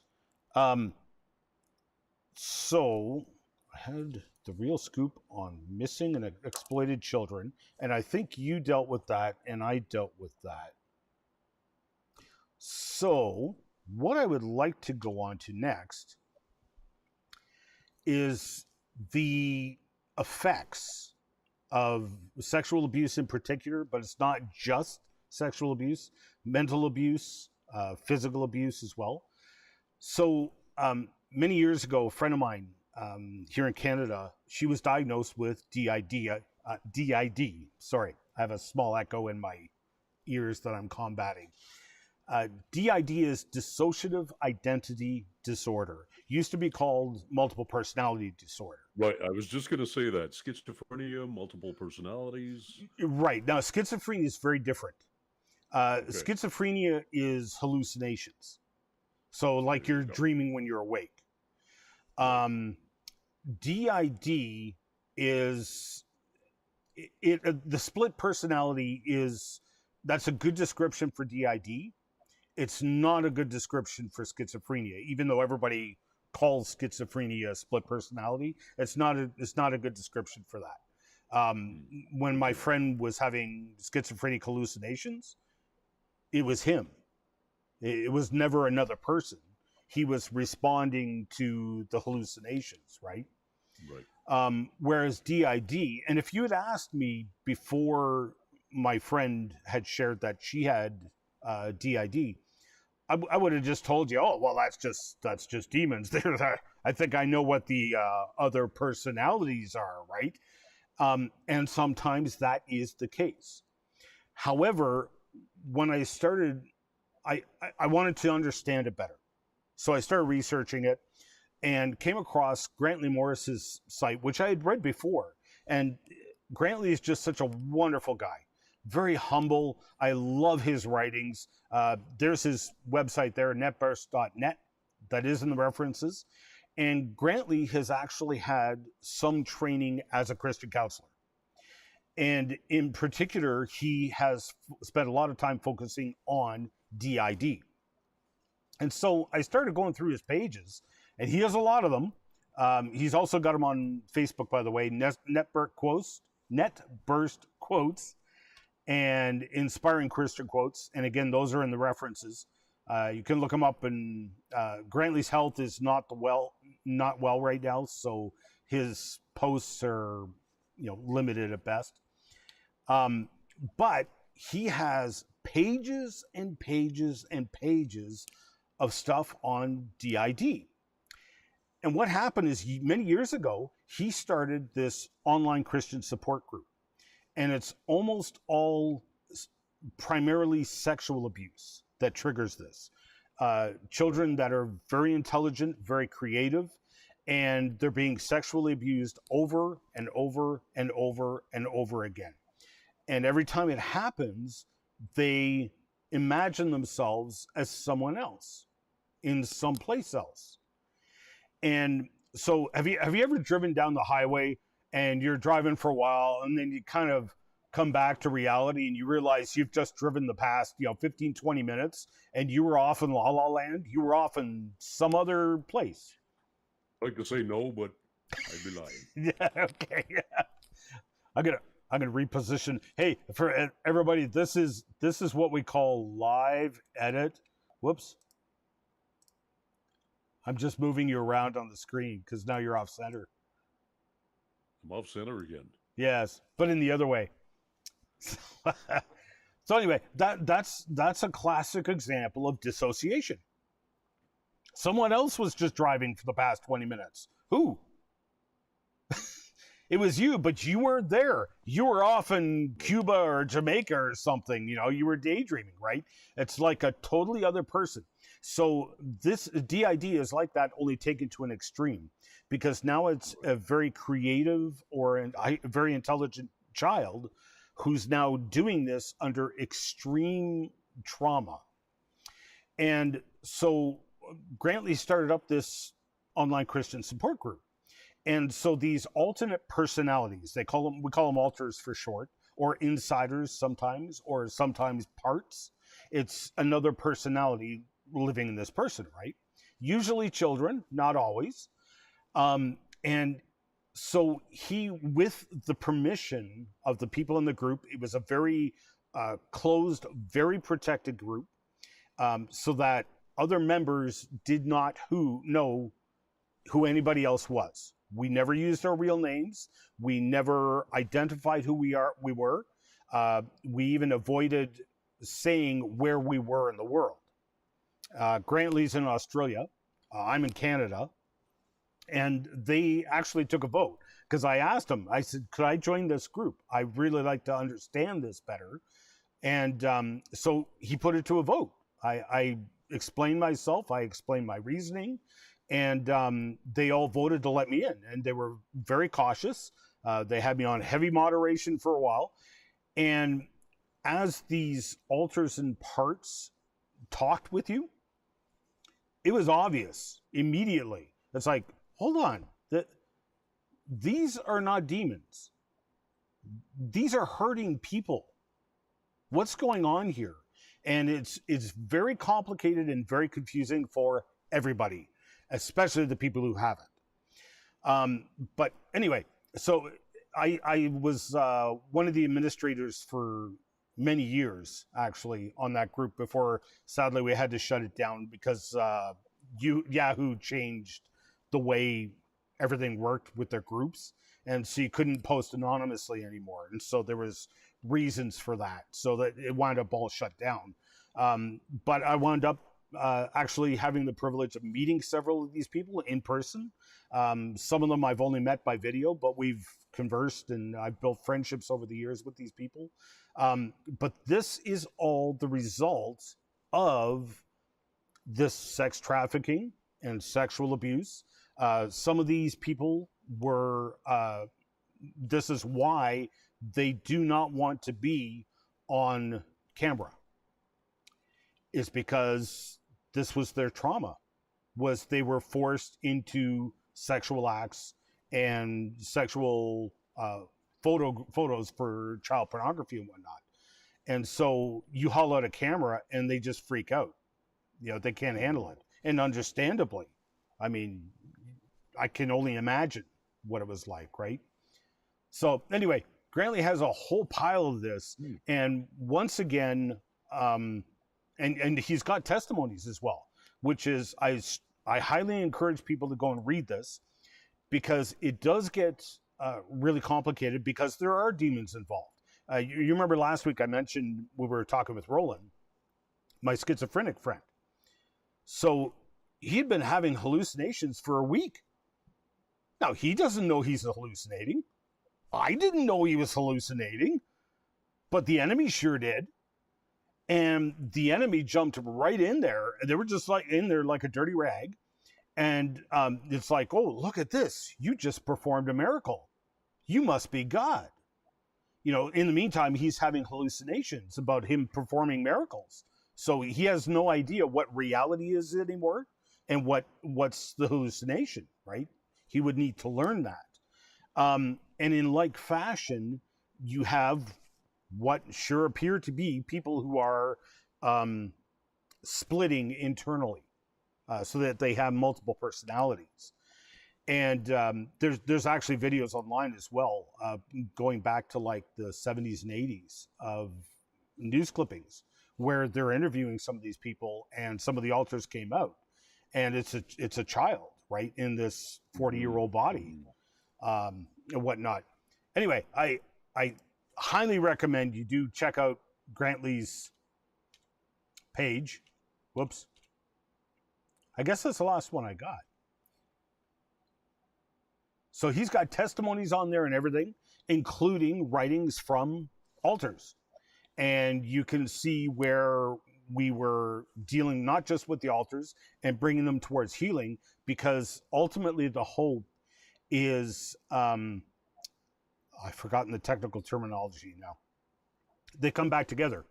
So I had the real scoop on missing and exploited children, and I think you dealt with that, and I dealt with that. So what I would like to go on to next is the effects of sexual abuse in particular, but it's not just sexual abuse, mental abuse, physical abuse as well. So many years ago, a friend of mine here in Canada, she was diagnosed with DID. DID. Sorry, I have a small echo in my ears that I'm combating. DID is dissociative identity disorder. Used to be called multiple personality disorder. Right. I was just going to say that schizophrenia, multiple personalities. Right. Now, schizophrenia is very different. Okay. Schizophrenia is hallucinations. So, like There you you're go. dreaming when you're awake. DID is the split personality is that's a good description for DID. It's not a good description for schizophrenia, even though everybody calls schizophrenia split personality. It's not a good description for that. When my friend was having schizophrenic hallucinations, it was him. It was never another person. He was responding to the hallucinations, right? Right. Whereas DID, and if you had asked me before my friend had shared that she had DID, I would have just told you, oh, well, that's just demons. I think I know what the other personalities are, right? And sometimes that is the case. However, when I started, I wanted to understand it better. So I started researching it and came across Grantley Morris's site, which I had read before. And Grantley is just such a wonderful guy. Very humble. I love his writings. There's his website there, netburst.net, that is in the references. And Grantley has actually had some training as a Christian counselor. And in particular, he has spent a lot of time focusing on DID. And so I started going through his pages, and he has a lot of them. He's also got them on Facebook, by the way, Netburst Quotes, and Inspiring Christian Quotes. And again, those are in the references. You can look them up. And Grantley's health is not well right now, so his posts are limited at best. But he has pages and pages and pages of stuff on DID. And what happened is many years ago, he started this online Christian support group. And it's almost all primarily sexual abuse that triggers this. Children that are very intelligent, very creative, and they're being sexually abused over and over and over and over again. And every time it happens, they imagine themselves as someone else in someplace else. And so have you ever driven down the highway and you're driving for a while and then you kind of come back to reality and you realize you've just driven the past 15, 20 minutes and you were off in La La Land? You were off in some other place. I'd like to say no, but I'd be lying. Yeah, okay. I'm gonna reposition. Hey, for everybody, this is what we call live edit. Whoops. I'm just moving you around on the screen because now you're off center. I'm off center again. Yes, but in the other way. So anyway, that's a classic example of dissociation. Someone else was just driving for the past 20 minutes. Who? It was you, but you weren't there. You were off in Cuba or Jamaica or something. You were daydreaming, right? It's like a totally other person. So this DID is like that, only taken to an extreme, because now it's a very creative or a very intelligent child who's now doing this under extreme trauma. And so Grantley started up this online Christian support group. And so these alternate personalities, we call them alters for short, or insiders sometimes, or sometimes parts. It's another personality living in this person, right? Usually children, not always. And so he, with the permission of the people in the group, it was a very closed, very protected group, so that other members did not know who anybody else was. We never used our real names. We never identified who we were. We even avoided saying where we were in the world. Grantley's in Australia. I'm in Canada. and they actually took a vote because I asked him. I said, "Could I join this group? I really like to understand this better." And so he put it to a vote. I explained myself. I explained my reasoning, and they all voted to let me in. And they were very cautious. They had me on heavy moderation for a while. And as these alters and parts talked with you, it was obvious immediately. It's like, hold on, these are not demons. These are hurting people. What's going on here? And it's very complicated and very confusing for everybody, especially the people who haven't. But anyway, so I was one of the administrators for many years, actually, on that group before, sadly, we had to shut it down because Yahoo changed the way everything worked with their groups. And so you couldn't post anonymously anymore. And so there was reasons for that. So that it wound up all shut down. But I wound up actually having the privilege of meeting several of these people in person. Some of them I've only met by video, but we've conversed and I've built friendships over the years with these people. But this is all the result of this sex trafficking and sexual abuse. Some of these people were, this is why they do not want to be on camera. Is because this was their trauma, was they were forced into sexual acts and sexual photos for child pornography and whatnot. And so you haul out a camera and they just freak out. You know, they can't handle it. And understandably, I mean, I can only imagine what it was like, right? So anyway, Grantley has a whole pile of this. And once again, and he's got testimonies as well, which is, I highly encourage people to go and read this because it does get really complicated because there are demons involved. You remember last week I mentioned we were talking with Roland, my schizophrenic friend. So he'd been having hallucinations for a week. Now, he doesn't know he's hallucinating. I didn't know he was hallucinating, but the enemy sure did. And the enemy jumped right in there. They were just like in there like a dirty rag. And it's like, oh, look at this. You just performed a miracle. You must be God. You know, in the meantime, he's having hallucinations about him performing miracles. So he has no idea what reality is anymore and what's the hallucination, right? He would need to learn that. And in like fashion, you have what sure appear to be people who are splitting internally so that they have multiple personalities. And there's actually videos online as well, going back to like the 70s and 80s of news clippings where they're interviewing some of these people and some of the alters came out. And it's a child, right, in this 40-year-old body and whatnot. Anyway, I highly recommend you do check out Grantley's page. Whoops. I guess that's the last one I got. So he's got testimonies on there and everything, including writings from alters. And you can see where we were dealing not just with the alters and bringing them towards healing, because ultimately the hope is, I've forgotten the technical terminology now. They come back together.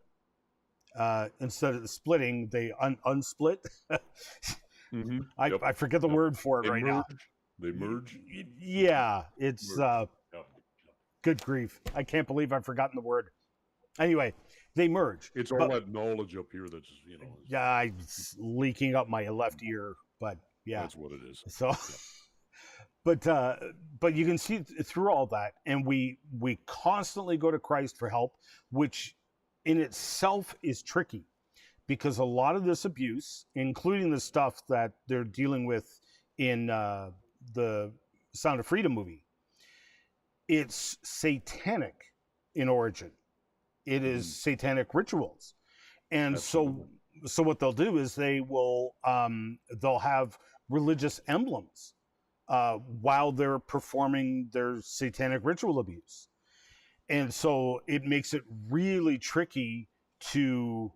Instead of splitting, they unsplit. Mm-hmm. I forget the word for it right now. They merge? Yeah, it's good grief. I can't believe I've forgotten the word. Anyway, they merge. It's all that knowledge up here that's, you know. Yeah, it's leaking up my left ear, but yeah. That's what it is. So, but you can see through all that, and we constantly go to Christ for help, which in itself is tricky, because a lot of this abuse, including the stuff that they're dealing with in the Sound of Freedom movie, it's satanic in origin. It is satanic rituals. And Absolutely. so what they'll do is they will they'll have religious emblems while they're performing their satanic ritual abuse. And so it makes it really tricky to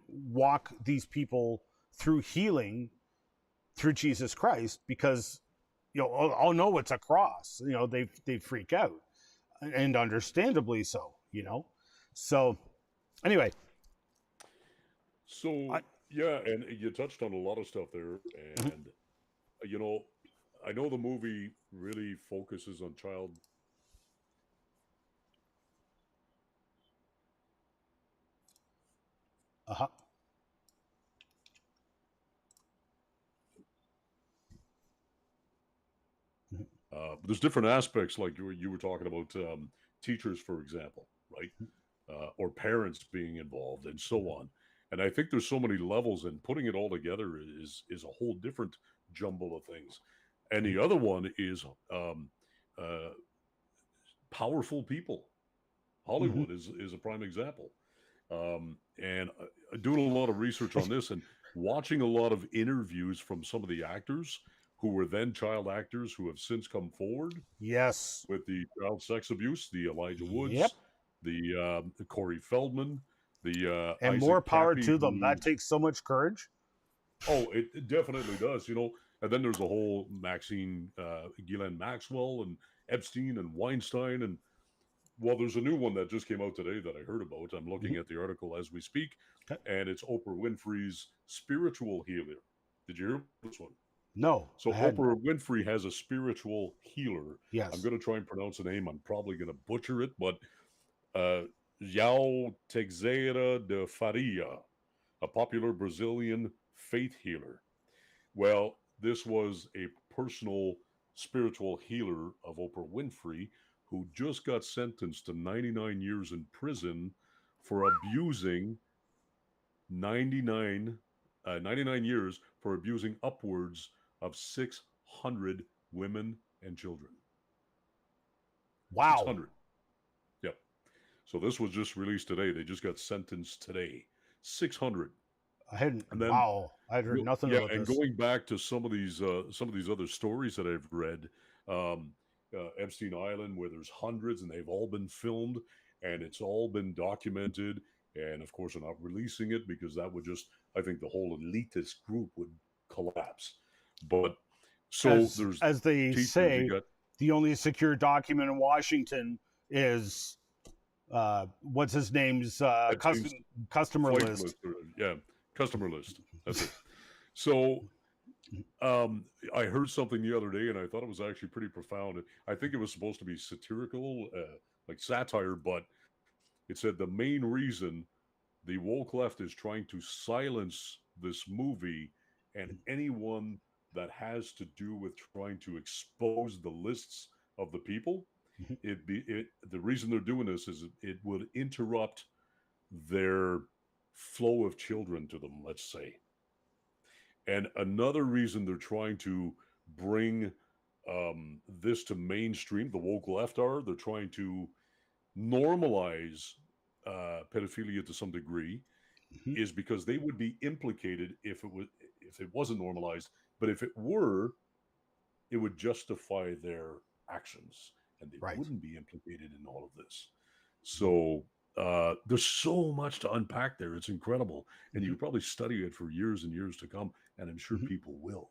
walk these people through healing through Jesus Christ, because oh no, it's a cross. They freak out, and understandably so. So anyway, So yeah, and you touched on a lot of stuff there, mhm, and you know, I know the movie really focuses on child. uh-huh, mhm, There's different aspects, like you were talking about teachers, for example, right? Or parents being involved, and so mhm, on. And I think there's so many levels, and putting it all together is a whole different jumble of things. And mhm, the other one is uh, powerful people. mhm. Hollywood is a prime example. And doing a lot of research on this and watching a lot of interviews from some of the actors who were then child actors who have since come forward Yes. with the child sex abuse, the Elijah Yep. Woods, the Corey Feldman, the And more Isaac power Cappy, to them. who, That takes so much courage. oh, it definitely does, you know. And then there's a whole Maxine, Ghislaine Maxwell, and Epstein and Weinstein, and well, there's a new one that just came out today that I heard about. I'm looking Mhm. at the article as we speak, Okay. and it's Oprah Winfrey's spiritual healer. Did you hear this one? No, So I hadn't. Oprah Winfrey has a spiritual healer. I'm Yes. going to try and pronounce the name. I'm probably going to butcher it, but uh, João Teixeira de Faria, a popular Brazilian faith healer. Well, this was a personal spiritual healer of Oprah Winfrey who just got sentenced to 99 years in prison for abusing 99, 99 years for abusing upwards of 600 women and children. Wow. 600. Yep. So this was just released today. They just got sentenced today. 600. I hadn't. And then Wow. I'd heard nothing yeah, about and this. going back to some of these other stories that I've read, um, Epstein Island, where there's hundreds and they've all been filmed and it's all been documented, and of course they're not releasing it because that would just, I think, the whole elitist group would collapse. But so As there's as they teachers. You say, got the only secure document in Washington is what's his name's Epstein's customer flight list. list, or, yeah, customer list. That's it. So Um, I heard something the other day, and I thought it was actually pretty profound. I think it was supposed to be satirical, like satire, but it said the main reason the woke left is trying to silence this movie and anyone that has to do with trying to expose the lists of the people. The reason they're doing this is it would interrupt their flow of children to them. Let's say. And another reason they're trying to bring this to mainstream, the woke left are, they're trying to normalize pedophilia to some degree, Mhm. is because they would be implicated if it wasn't normalized. But if it were, it would justify their actions, and they Right. wouldn't be implicated in all of this. So there's so much to unpack there. It's incredible, and you Mhm. could probably study it for years and years to come, and I'm sure Mhm. people will.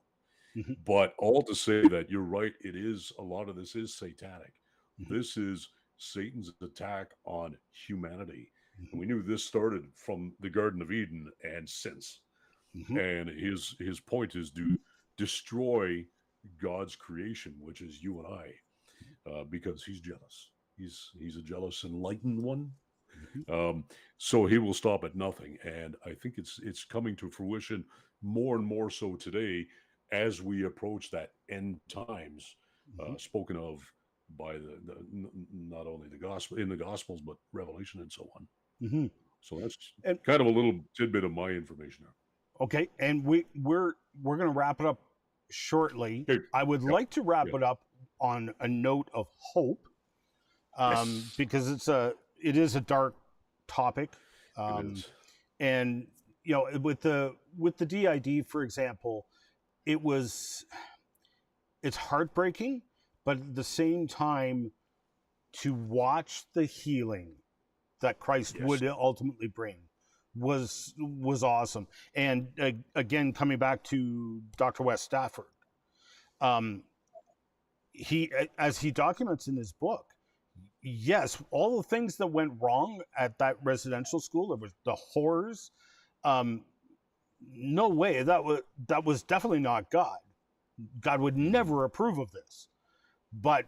Mhm. But all to say that you're right, it is a lot of this is satanic. Mhm. This is Satan's attack on humanity. And Mhm. we knew this started from the Garden of Eden and since. Mhm. And his point is to destroy God's creation, which is you and I, because he's jealous. He's a jealous, enlightened one. Mhm. Um, so he will stop at nothing, and I think it's coming to fruition more and more so today as we approach that end times Mhm. spoken of by not only the gospel in the gospels but Revelation and so on. Mhm. So that's And kind of a little tidbit of my information okay, and we're going to wrap it up shortly. there. Okay. I would Yep. like to wrap Yep. it up on a note of hope, Yes. because it is a dark topic, It um, is. and with the DID, for example, it was it's heartbreaking, but at the same time, to watch the healing that Christ Yes. would ultimately bring was awesome. And again, coming back to Dr. West Stafford, um, he, as he documents in his book, yes, all the things that went wrong at that residential school, there was the horrors. Um, no way, that was definitely not God. God would never approve of this. But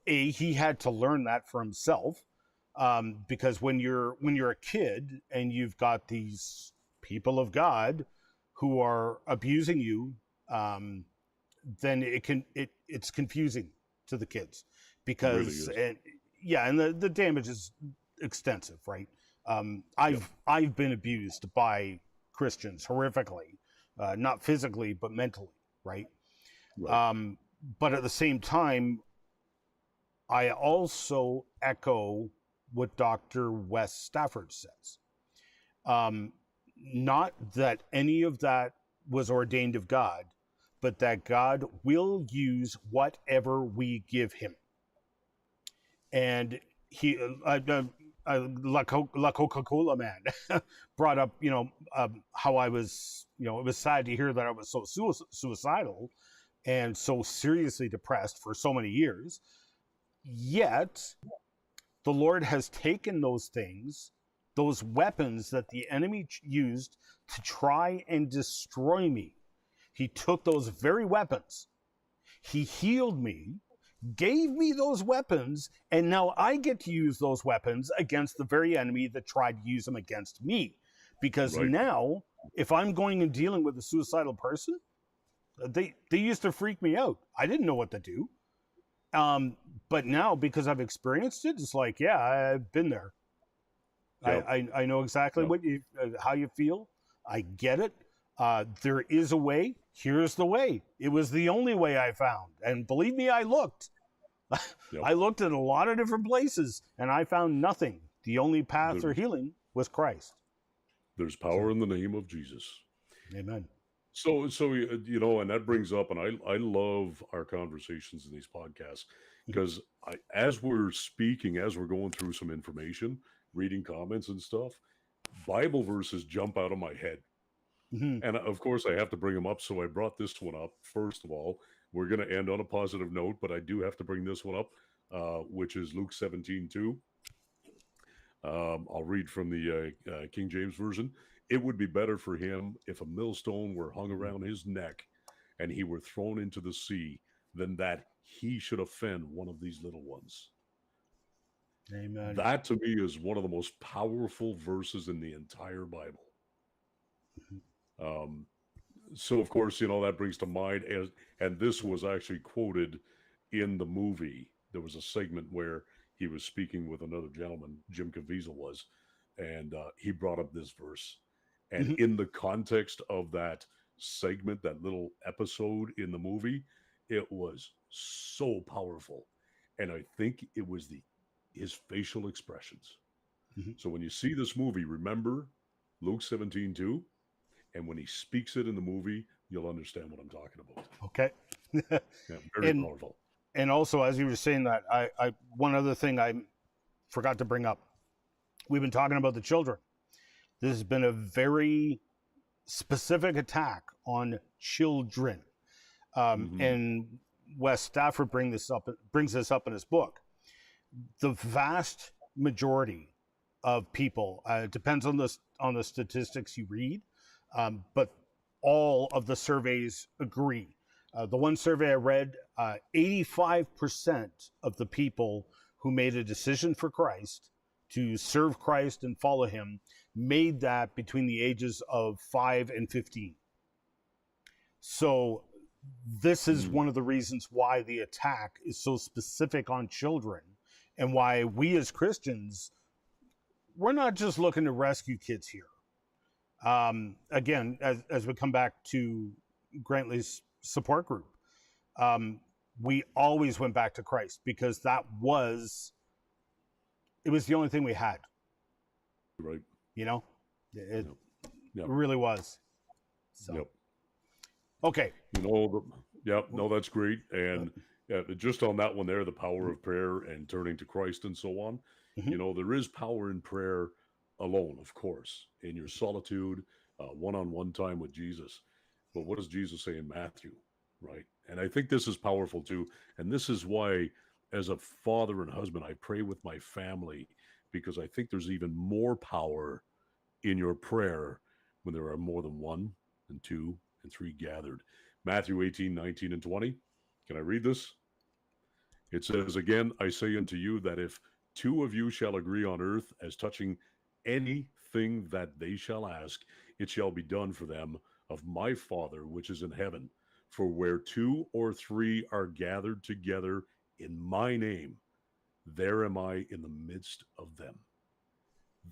he had to learn that for himself, because when you're a kid and you've got these people of God who are abusing you, then it's confusing to the kids, because Really and the damage is extensive, right? I've been abused by Christians horrifically, not physically but mentally, right? Right. But at the same time, I also echo what Dr. West Stafford says. Um, Not that any of that was ordained of God, but that God will use whatever we give him. And he, La Coca-Cola man, brought up, how I was, it was sad to hear that I was so suicidal and so seriously depressed for so many years. Yet, the Lord has taken those things, those weapons that the enemy used to try and destroy me. He took those very weapons. He healed me, gave me those weapons, and now I get to use those weapons against the very enemy that tried to use them against me. Because Right. now, if I'm going and dealing with a suicidal person, they used to freak me out. I didn't know what to do. But now, because I've experienced it, it's like, yeah, I've been there. Yep. I know exactly Yep. what how you feel. I get it. There is a way. Here's the way. It was the only way I found. And believe me, I looked. Yep. I looked at a lot of different places and I found nothing. The only path for healing was Christ. There's power in the name of Jesus. Amen. So and that brings up, and I love our conversations in these podcasts, because as we're speaking, as we're going through some information, reading comments and stuff, Bible verses jump out of my head. Mm-hmm. And of course, I have to bring them up. So I brought this one up. First of all, we're going to end on a positive note, but I do have to bring this one up, which is Luke 17:2. I'll read from the King James Version. It would be better for him if a millstone were hung around his neck and he were thrown into the sea than that he should offend one of these little ones. Amen. That to me is one of the most powerful verses in the entire Bible. So of course, that brings to mind, and this was actually quoted in the movie. There was a segment where he was speaking with another gentleman, Jim Caviezel was, and he brought up this verse. And in the context of that segment, that little episode in the movie, it was so powerful. And I think it was his facial expressions. So when you see this movie, remember Luke 17:2, and when he speaks it in the movie, you'll understand what I'm talking about. Okay. Yeah, very powerful. And also, as you were saying that, I one other thing I forgot to bring up. We've been talking about the children. This has been a very specific attack on children. And Wes Stafford brings this up in his book. The vast majority of people, it depends on the statistics you read, but all of the surveys agree. The one survey I read, 85% of the people who made a decision for Christ, to serve Christ and follow him, made that between the ages of 5 and 15. So this is one of the reasons why the attack is so specific on children, and why we as Christians, we're not just looking to rescue kids here. Again, as we come back to Grantley's support group, we always went back to Christ, because it was the only thing we had. Right. It really was. So. Yep. Okay. Yep. No, that's great. And just on that one there, the power of prayer and turning to Christ and so on. Mhm. There is power in prayer alone, of course, in your solitude, one-on-one time with Jesus. But what does Jesus say in Matthew, right? And I think this is powerful too. And this is why, as a father and husband, I pray with my family because I think there's even more power in your prayer when there are more than one and two and three gathered. Matthew 18, 19, and 20. Can I read this? It says, "Again, I say unto you that if two of you shall agree on earth as touching anything that they shall ask, it shall be done for them of my Father which is in heaven. For where two or three are gathered together in my name, there am I in the midst of them."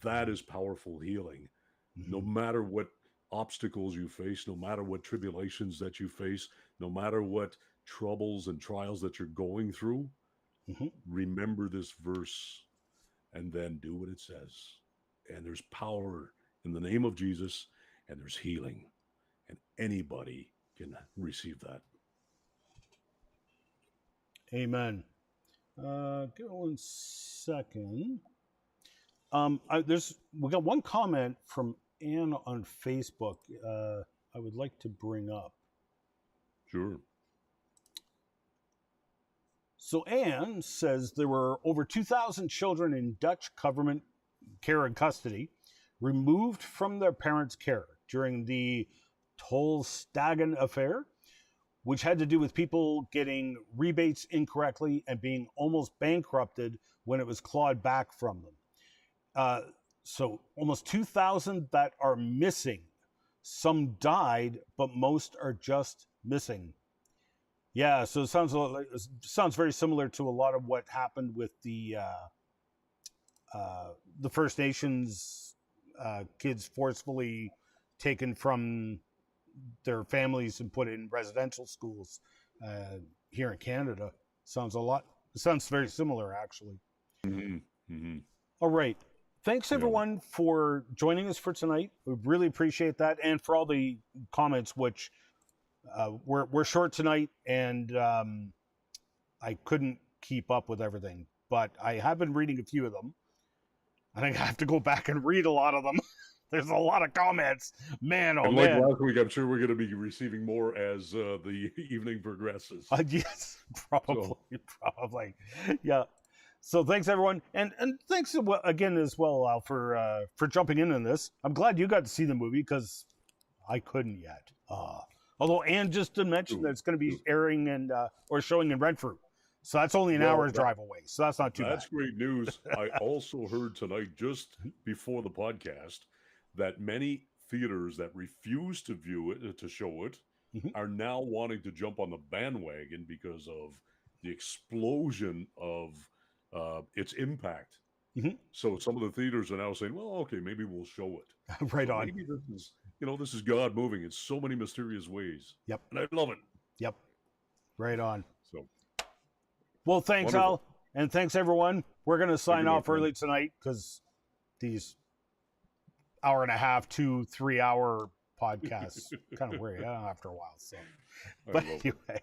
That is powerful healing. No Mhm. matter what obstacles you face, no matter what tribulations that you face, no matter what troubles and trials that you're going through, Mhm. remember this verse and then do what it says. And there's power in the name of Jesus, and there's healing, and anybody can receive that. Amen. Give me 1 second. We got one comment from Anne on Facebook. I would like to bring up. Sure. So Anne says there were over 2,000 children in Dutch government care and custody removed from their parents' care during the Tolstagen affair, which had to do with people getting rebates incorrectly and being almost bankrupted when it was clawed back from them. Uh, so almost 2,000 that are missing. Some died, but most are just missing. Yeah, so it sounds very similar to a lot of what happened with the First Nations kids forcefully taken from their families and put in residential schools uh, here in Canada. Sounds very similar, actually. Mm-hmm. Mm-hmm. All right. Thanks, Yeah. everyone, for joining us for tonight. We really appreciate that, and for all the comments, which we're short tonight, and I couldn't keep up with everything, but I have been reading a few of them. I think I have to go back and read a lot of them. There's a lot of comments. Man, oh And like man. last week, I'm sure we're going to be receiving more as the evening progresses. Yes, probably, So, probably. Yeah. So thanks everyone, and thanks again as well, Al, for jumping in on this. I'm glad you got to see the movie because I couldn't yet. Although Anne just did mention that true, it's going to be true. airing and or showing in Renfrew, so that's only an Well, hour's drive away. So that's not too bad. that's great news. I also heard tonight, just before the podcast, that many theaters that refuse to view it, to show it, Mhm. are now wanting to jump on the bandwagon because of the explosion of its impact. Mhm. So some of the theaters are now saying, "Well, okay, maybe we'll show it." Right So on. maybe this is God moving in so many mysterious ways, Yep. and I love it. Yep. Right on. So Well, thanks, wonderful. Al, and thanks everyone. We're going to Thank sign you, my off friend. early tonight because these hour and a half, 2-3 hour podcasts kind of wear you out after a while. So, I but love it. anyway,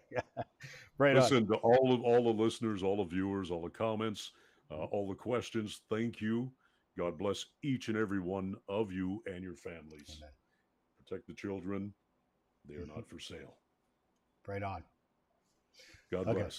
right on. Listen to all the listeners, all the viewers, all the comments, all the questions. Thank you. God bless each and every one of you and your families. Amen. Protect the children. They are Mhm. not for sale. Right on. God Okay. bless.